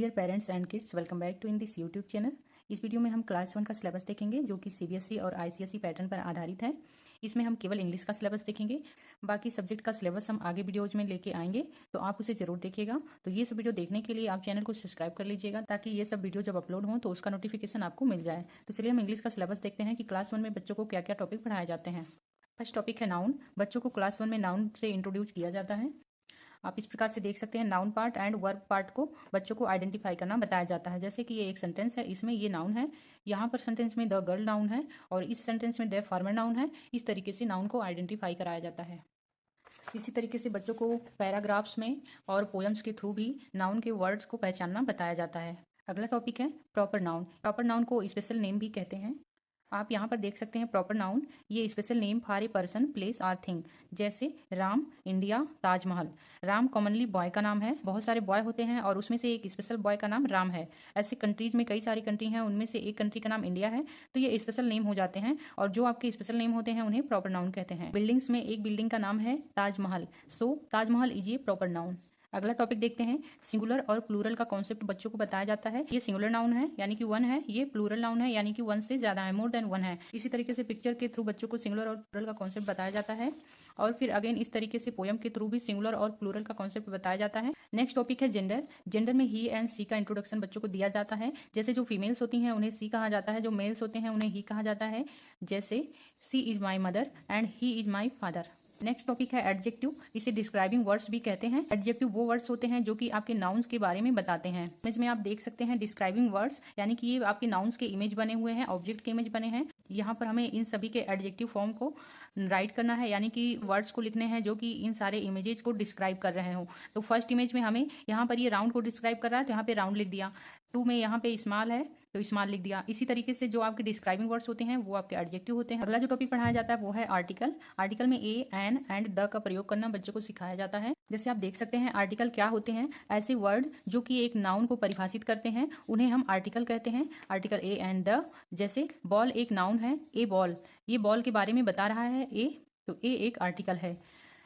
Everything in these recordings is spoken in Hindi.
Dear parents and kids, welcome back to in this YouTube channel. इस वीडियो में हम क्लास 1 का सिलेबस देखेंगे जो कि सीबीएसई और आईसीएसई पैटर्न पर आधारित है। इसमें हम केवल इंग्लिश का सिलेबस देखेंगे, बाकी सब्जेक्ट का सिलेबस हम आगे वीडियोज में लेके आएंगे, तो आप उसे जरूर देखिएगा। तो ये सब वीडियो देखने के लिए आप चैनल को सब्सक्राइब कर लीजिएगा ताकि ये सब वीडियो जब अपलोड हो तो उसका नोटिफिकेशन आपको मिल जाए। तो चलिए हम इंग्लिश का सिलेबस देखते हैं कि क्लास 1 में बच्चों को क्या क्या टॉपिक पढ़ाए जाते हैं। फर्स्ट टॉपिक है नाउन। बच्चों को क्लास 1 में नाउन से इंट्रोड्यूस किया जाता है। आप इस प्रकार से देख सकते हैं, noun part and verb part को बच्चों को आइडेंटिफाई करना बताया जाता है। जैसे कि ये एक सेंटेंस है, इसमें ये नाउन है, यहाँ पर सेंटेंस में द गर्ल नाउन है और इस सेंटेंस में द फार्मर नाउन है। इस तरीके से नाउन को आइडेंटिफाई कराया जाता है। इसी तरीके से बच्चों को पैराग्राफ्स में और पोएम्स के थ्रू भी नाउन के वर्ड्स को पहचानना बताया जाता है। अगला टॉपिक है प्रॉपर नाउन। प्रॉपर नाउन को स्पेशल नेम भी कहते हैं। आप यहाँ पर देख सकते हैं प्रॉपर नाउन, ये special name for a person, place और थिंग। जैसे Ram, India, Taj Mahal. Ram commonly boy का नाम है, बहुत सारे बॉय होते हैं और उसमें से एक स्पेशल बॉय का नाम राम है। ऐसे कंट्रीज में कई सारी कंट्री हैं, उनमें से एक कंट्री का नाम इंडिया है, तो ये स्पेशल नेम हो जाते हैं और जो आपके स्पेशल नेम होते हैं उन्हें प्रॉपर नाउन कहते हैं। बिल्डिंग्स में एक बिल्डिंग का नाम है Taj Mahal, so Taj Mahal is a proper noun. अगला टॉपिक देखते हैं, सिंगुलर और प्लूरल का कॉन्सेप्ट बच्चों को बताया जाता है। ये सिंगुलर नाउन है यानी कि वन है, ये प्लूरल नाउन है यानी कि वन से ज्यादा है, मोर देन वन है। इसी तरीके से पिक्चर के थ्रू बच्चों को सिंगुलर और प्लूरल का कॉन्सेप्ट बताया जाता है और फिर अगेन इस तरीके से पोयम के थ्रू भी सिंगुलर और प्लूरल का कॉन्सेप्ट बताया जाता है। नेक्स्ट टॉपिक है जेंडर। जेंडर में ही एंड सी का इंट्रोडक्शन बच्चों को दिया जाता है। जैसे जो फीमेल्स होती हैं उन्हें सी कहा जाता है, जो मेल्स होते हैं उन्हें ही कहा जाता है। जैसे she is my mother and he is my father. Next topic है एडजेक्टिव। इसे डिस्क्राइबिंग वर्ड्स भी कहते हैं। एडजेक्टिव वो वर्ड्स होते हैं जो कि आपके नाउन्स के बारे में बताते हैं। इमेज में आप देख सकते हैं डिस्क्राइबिंग वर्ड्स, यानी कि ये आपके नाउन्स के इमेज बने हुए हैं, ऑब्जेक्ट के इमेज बने हैं। यहाँ पर हमें इन सभी के एडजेक्टिव फॉर्म को राइट करना है, यानी कि वर्ड्स को लिखने हैं जो कि इन सारे इमेजेस को डिस्क्राइब कर रहे हो। तो फर्स्ट इमेज में हमें यहाँ पर ये राउंड को डिस्क्राइब कर रहा है, तो यहाँ पे राउंड लिख दिया। 2 में यहाँ पे स्मॉल है तो स्मॉल लिख दिया। इसी तरीके से जो आपके डिस्क्राइबिंग वर्ड्स होते हैं वो आपके एडजेक्टिव होते हैं। अगला जो टॉपिक पढ़ाया जाता है वो है आर्टिकल। आर्टिकल में ए, एन एंड द का प्रयोग करना बच्चों को सिखाया जाता है। जैसे आप देख सकते हैं आर्टिकल क्या होते हैं, ऐसे वर्ड जो कि एक नाउन को परिभाषित करते हैं उन्हें हम आर्टिकल कहते हैं। Article A and the. जैसे बॉल एक नाउन है, ए बॉल, ये बॉल के बारे में बता रहा है ए, तो ए एक आर्टिकल है।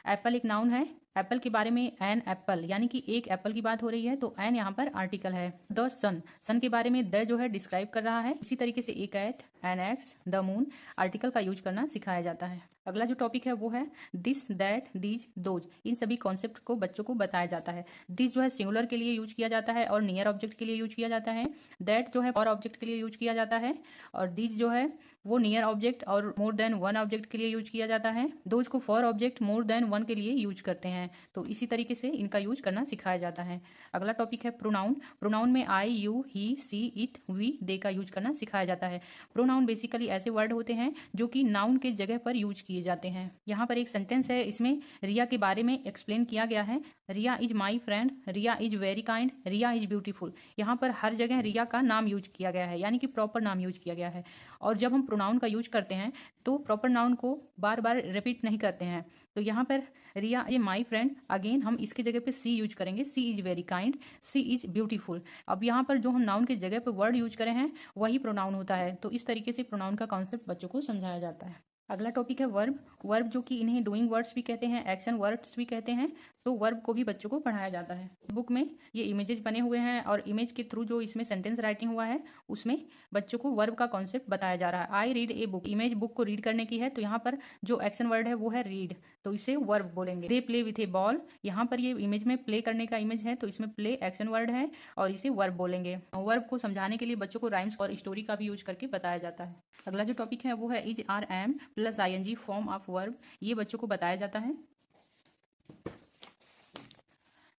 एप्पल एक नाउन है, एप्पल के बारे में एन एप्पल, यानी कि एक एप्पल की बात हो रही है, तो एन यहाँ पर आर्टिकल है। द सन, सन के बारे में द जो है डिस्क्राइब कर रहा है। इसी तरीके से a cat, an ox, the moon, article का यूज करना सिखाया जाता है। अगला जो टॉपिक है वो है दिस, दैट, दीज, दोज। इन सभी कॉन्सेप्ट को बच्चों को बताया जाता है। दिस जो है सिंगुलर के लिए यूज किया जाता है और नियर ऑब्जेक्ट के लिए यूज किया जाता है। दैट जो है फॉर ऑब्जेक्ट के लिए यूज किया जाता है और दीज जो है वो नियर ऑब्जेक्ट और मोर देन वन ऑब्जेक्ट के लिए यूज किया जाता है। दोज को for object more than one के लिए यूज करते हैं, तो इसी तरीके से इनका यूज करना सिखाया जाता है। अगला टॉपिक है प्रोनाउन। प्रोनाउन में I, you, he, she, it, we, they का यूज करना सिखाया जाता है। प्रोनाउन बेसिकली ऐसे वर्ड होते हैं जो कि नाउन के जगह पर यूज किए जाते हैं। यहाँ पर एक सेंटेंस है, इसमें रिया के बारे में एक्सप्लेन किया गया है। Riya is my friend, Riya is very kind, Riya is beautiful. यहाँ पर हर जगह रिया का नाम यूज किया गया है, यानी कि प्रॉपर नाम यूज किया गया है। और जब हम प्रोनाउन का यूज करते हैं तो प्रॉपर नाउन को बार बार रिपीट नहीं करते हैं। तो यहाँ पर Riya is my friend, again हम इसके जगह पे सी यूज करेंगे, she is very kind, she is beautiful. अब यहाँ पर जो हम नाउन के जगह पे वर्ड यूज करें हैं वही प्रोनाउन होता है। तो इस तरीके से प्रोनाउन का कॉन्सेप्ट बच्चों को समझाया जाता है। अगला टॉपिक है वर्ब। वर्ब जो कि इन्हें डूइंग वर्ड्स भी कहते हैं, एक्शन वर्ड्स भी कहते हैं, तो वर्ब को भी बच्चों को पढ़ाया जाता है। बुक में ये इमेजेस बने हुए हैं और इमेज के थ्रू जो इसमें सेंटेंस राइटिंग हुआ है उसमें बच्चों को वर्ब का कॉन्सेप्ट बताया जा रहा है। I read a book, image book को रीड करने की है, तो यहाँ पर जो एक्शन वर्ड है वो है रीड, तो इसे वर्ब बोलेंगे। They play with A ball, यहाँ पर ये इमेज में प्ले करने का इमेज है, तो इसमें प्ले एक्शन वर्ड है और इसे वर्ब बोलेंगे। वर्ब को समझाने के लिए बच्चों को राइम्स और स्टोरी का भी यूज करके बताया जाता है। अगला जो टॉपिक है वो है is, are, am plus ING form of verb. ये बच्चों को बताया जाता है।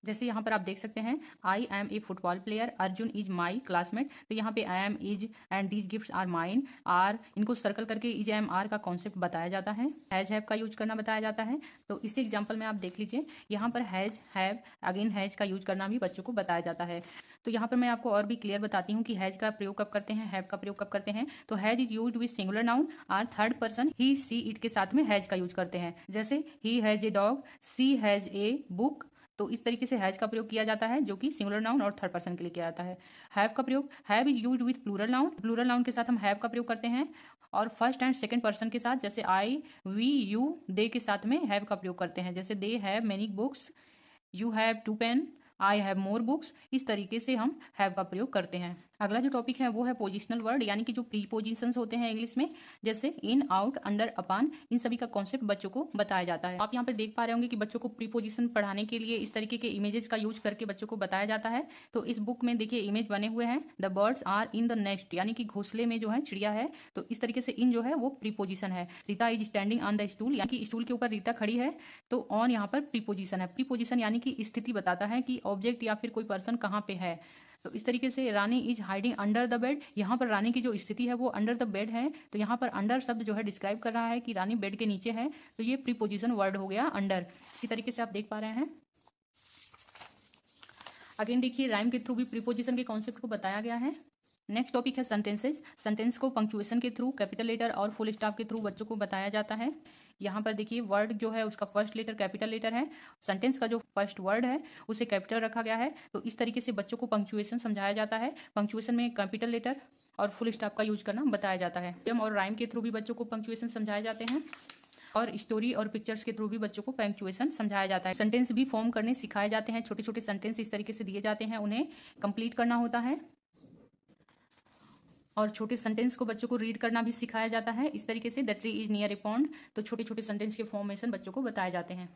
जैसे यहाँ पर आप देख सकते हैं I am a football player, Arjun is my classmate, तो यहाँ पे I am, is and these gifts are mine, are, इनको सर्कल करके इज, एम, आर का कॉन्सेप्ट बताया जाता है। हैज, हैव का यूज करना बताया जाता है। तो इसी एग्जाम्पल में आप देख लीजिए, यहाँ पर हैज, हैव, अगेन हैज का यूज करना भी बच्चों को बताया जाता है। तो यहाँ पर मैं आपको और भी क्लियर बताती हूँ कि हैज का प्रयोग कब करते हैं, हैव का प्रयोग कब करते हैं। तो has is used with singular noun और third person he, she, it के साथ में हैज का यूज करते हैं। जैसे he has a dog, she has a book, तो इस तरीके से हैज का प्रयोग किया जाता है जो कि सिंगुलर नाउन और थर्ड पर्सन के लिए किया जाता है। हैव का प्रयोग, have is used with plural noun, plural noun के साथ हम हैव का प्रयोग करते हैं और फर्स्ट एंड सेकंड पर्सन के साथ, जैसे आई, वी, यू, दे के साथ में हैव का प्रयोग करते हैं। जैसे they have many books, you have 2 pen, I have more books, इस तरीके से हम हैव का प्रयोग करते हैं। अगला जो टॉपिक है वो है पोजिशनल वर्ड, यानी कि जो प्रीपोजिशंस होते हैं इंग्लिश में, जैसे इन, आउट, अंडर, अपान, इन सभी का कॉन्सेप्ट बच्चों को बताया जाता है। आप यहाँ पर देख पा रहे होंगे कि बच्चों को प्रीपोजिशन पढ़ाने के लिए इस तरीके के इमेजेस का यूज करके बच्चों को बताया जाता है। तो इस बुक में देखिए इमेज बने हुए हैं, the birds are in the nest, यानी कि घोंसले में जो है चिड़िया है। तो इस तरीके से इन जो है वो प्रीपोजिशन है। Rita is standing on the stool, यानी कि स्टूल के ऊपर रीता खड़ी है। तो ऑन यहाँ पर प्रीपोजिशन है। प्रीपोजिशन यानी कि स्थिति बताता है कि ऑब्जेक्ट या फिर कोई पर्सन कहाँ पे है। तो इस तरीके से Rani is hiding under the bed, यहाँ पर रानी की जो स्थिति है वो अंडर द बेड है। तो यहाँ पर अंडर शब्द जो है डिस्क्राइब कर रहा है कि रानी बेड के नीचे है। तो ये प्रीपोजिशन वर्ड हो गया अंडर। इसी तरीके से आप देख पा रहे हैं। अगेन देखिए राइम के थ्रू भी प्रीपोजिशन के कॉन्सेप्ट को बताया गया है। नेक्स्ट टॉपिक है सेंटेंसेस। सेंटेंस को पंक्चुएशन के थ्रू, कैपिटल लेटर और फुल स्टॉप के थ्रू बच्चों को बताया जाता है। यहाँ पर देखिए वर्ड जो है उसका फर्स्ट लेटर कैपिटल लेटर है। सेंटेंस का जो फर्स्ट वर्ड है उसे कैपिटल रखा गया है। तो इस तरीके से बच्चों को पंक्चुएशन समझाया जाता है। पंक्चुएशन में कैपिटल लेटर और फुल स्टॉप का यूज करना बताया जाता है। और राइम के थ्रू भी बच्चों को पंक्चुएशन समझाए जाते हैं और स्टोरी और पिक्चर्स के थ्रू भी बच्चों को पंक्चुएशन समझाया जाता है। सेंटेंस भी फॉर्म करने सिखाए जाते हैं। छोटे छोटे सेंटेंस इस तरीके से दिए जाते हैं, उन्हें कंप्लीट करना होता है और छोटे सेंटेंस को बच्चों को रीड करना भी सिखाया जाता है। इस तरीके से the tree is near A pond, तो छोटे छोटे सेंटेंस के फॉर्मेशन बच्चों को बताए जाते हैं।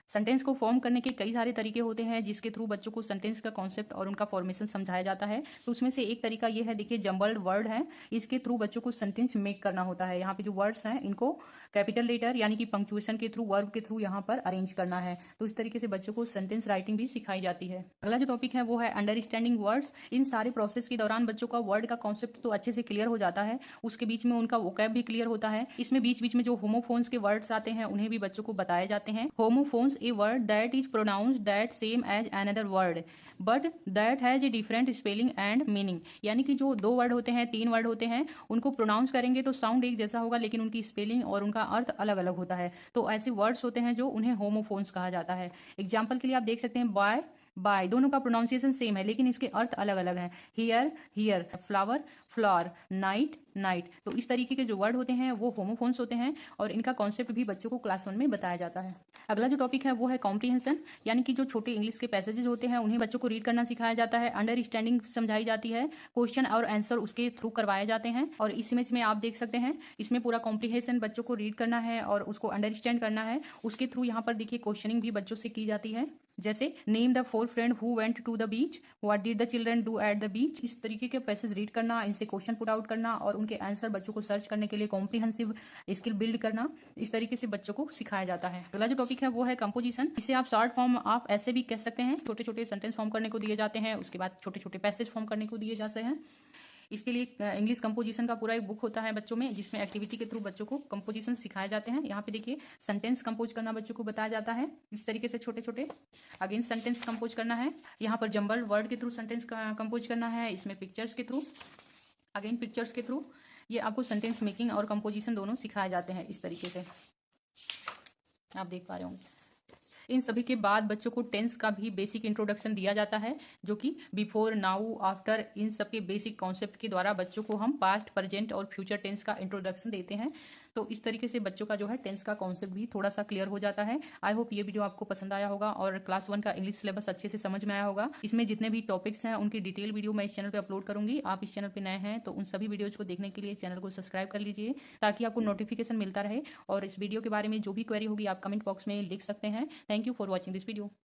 सेंटेंस को फॉर्म करने के कई सारे तरीके होते हैं जिसके थ्रू बच्चों को सेंटेंस का कॉन्सेप्ट और उनका फॉर्मेशन समझाया जाता है। तो उसमें से एक तरीका ये है, देखिए जम्बल्ड वर्ड है, इसके थ्रू बच्चों को सेंटेंस मेक करना होता है। यहाँ पे जो वर्ड्स हैं इनको कैपिटल लेटर यानी कि पंक्चुएशन के थ्रू, वर्ब के थ्रू यहाँ पर अरेंज करना है। तो इस तरीके से बच्चों को सेंटेंस राइटिंग भी सिखाई जाती है। अगला जो टॉपिक है वो है अंडरस्टैंडिंग वर्ड्स। इन सारे प्रोसेस के दौरान बच्चों का वर्ड का कॉन्सेप्ट तो अच्छे से क्लियर हो जाता है, उसके बीच में उनका वोकैब भी क्लियर होता है। इसमें बीच बीच में जो होमोफोन्स के वर्ड्स आते हैं उन्हें भी बच्चों को बताए जाते हैं। Homophones a word that is pronounced that same as another word but that has a different spelling and meaning, यानी कि जो दो वर्ड होते हैं, तीन वर्ड होते हैं, उनको प्रोनाउंस करेंगे तो साउंड एक जैसा होगा लेकिन उनकी स्पेलिंग और उनका अर्थ अलग अलग होता है। तो ऐसे वर्ड्स होते हैं जो उन्हें होमोफोन्स कहा जाता है। एग्जाम्पल के लिए आप देख सकते हैं बाय, बाय, दोनों का प्रोनाउंसिएशन सेम है लेकिन इसके अर्थ अलग अलग हैं। Here, here, flower, flower, night, night. तो इस तरीके के जो वर्ड होते हैं वो होमोफोन्स होते हैं और इनका कॉन्सेप्ट भी बच्चों को क्लास 1 में बताया जाता है। अगला जो टॉपिक है वो है कॉम्प्रीहेंशन, यानी कि जो छोटे इंग्लिश के पैसेजेस होते हैं उन्हें बच्चों को रीड करना सिखाया जाता है। अंडरस्टैंडिंग समझाई जाती है, क्वेश्चन और आंसर उसके थ्रू करवाए जाते हैं। और इस इमेज में आप देख सकते हैं, इसमें पूरा कॉम्प्रीहेंशन बच्चों को रीड करना है और उसको अंडरस्टैंड करना है। उसके थ्रू यहाँ पर देखिए क्वेश्चनिंग भी बच्चों से की जाती है, जैसे name the 4 friend who went to the beach, what did the children do at the beach. इस तरीके के पैसेज रीड करना, इनसे क्वेश्चन पुट आउट करना और उनके आंसर बच्चों को सर्च करने के लिए कॉम्प्रीहेंसिव स्किल बिल्ड करना, इस तरीके से बच्चों को सिखाया जाता है। अगला जो टॉपिक है वो है कंपोजिशन। इसे आप शॉर्ट फॉर्म आप ऐसे भी कह सकते हैं, छोटे छोटे सेंटेंस फॉर्म करने को दिए जाते हैं, उसके बाद छोटे छोटे पैसेज फॉर्म करने को दिए जाते हैं। इसके लिए इंग्लिश कंपोजिशन का पूरा एक बुक होता है बच्चों में, जिसमें एक्टिविटी के थ्रू बच्चों को कंपोजिशन सिखाए जाते हैं। यहाँ पे देखिए सेंटेंस कंपोज करना बच्चों को बताया जाता है इस तरीके से छोटे छोटे। अगेन सेंटेंस कंपोज करना है, यहाँ पर जम्बल्ड वर्ड के थ्रू सेंटेंस कंपोज करना है, इसमें पिक्चर्स के थ्रू, अगेन पिक्चर्स के थ्रू ये आपको सेंटेंस मेकिंग और कंपोजिशन दोनों सिखाए जाते हैं। इस तरीके से आप देख पा रहे होंगे। इन सभी के बाद बच्चों को टेंस का भी बेसिक इंट्रोडक्शन दिया जाता है, जो कि बिफोर, नाउ, आफ्टर, इन सब के बेसिक कॉन्सेप्ट के द्वारा बच्चों को हम पास्ट, प्रेजेंट और फ्यूचर टेंस का इंट्रोडक्शन देते हैं। तो इस तरीके से बच्चों का जो है टेंस का कॉन्सेप्ट भी थोड़ा सा क्लियर हो जाता है। आई होप ये वीडियो आपको पसंद आया होगा और क्लास 1 का इंग्लिश सिलेबस अच्छे से समझ में आया होगा। इसमें जितने भी टॉपिक्स हैं उनकी डिटेल वीडियो मैं इस चैनल पे अपलोड करूंगी। आप इस चैनल पे नए हैं तो उन सभी वीडियोज को देखने के लिए चैनल को सब्सक्राइब कर लीजिए, ताकि आपको नोटिफिकेशन मिलता रहे। और इस वीडियो के बारे में जो भी क्वेरी होगी आप कमेंट बॉक्स में लिख सकते हैं। Thank you for watching this video.